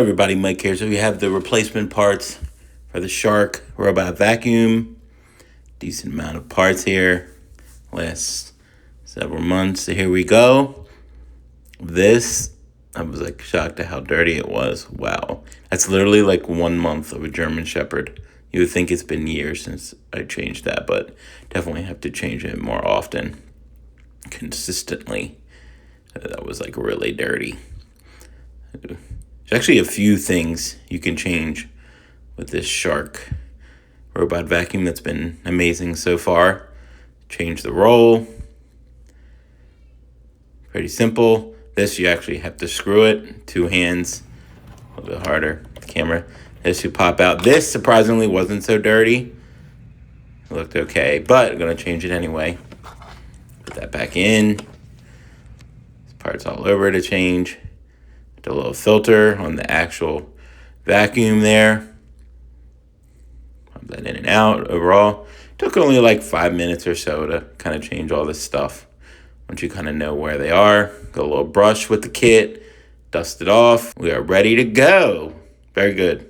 Hello everybody, Mike here. So we have the replacement parts for the Shark robot vacuum. Decent amount of parts here. Last several months. So here we go. This, I was like shocked at how dirty it was. Wow. That's literally like 1 month of a German Shepherd. You would think it's been years since I changed that, but definitely have to change it more often. Consistently. That was like really dirty. There's actually a few things you can change with this Shark robot vacuum that's been amazing so far. Change the roll. Pretty simple. This you actually have to screw it. 2 hands. A little bit harder. The camera. This you pop out. This surprisingly wasn't so dirty. It looked okay, but I'm going to change it anyway. Put that back in. This part's all over to change. The little filter on the actual vacuum there. Pop that in and out. Overall, took only like 5 minutes or so to kind of change all this stuff. Once you kind of know where they are, go a little brush with the kit, dust it off. We are ready to go. Very good.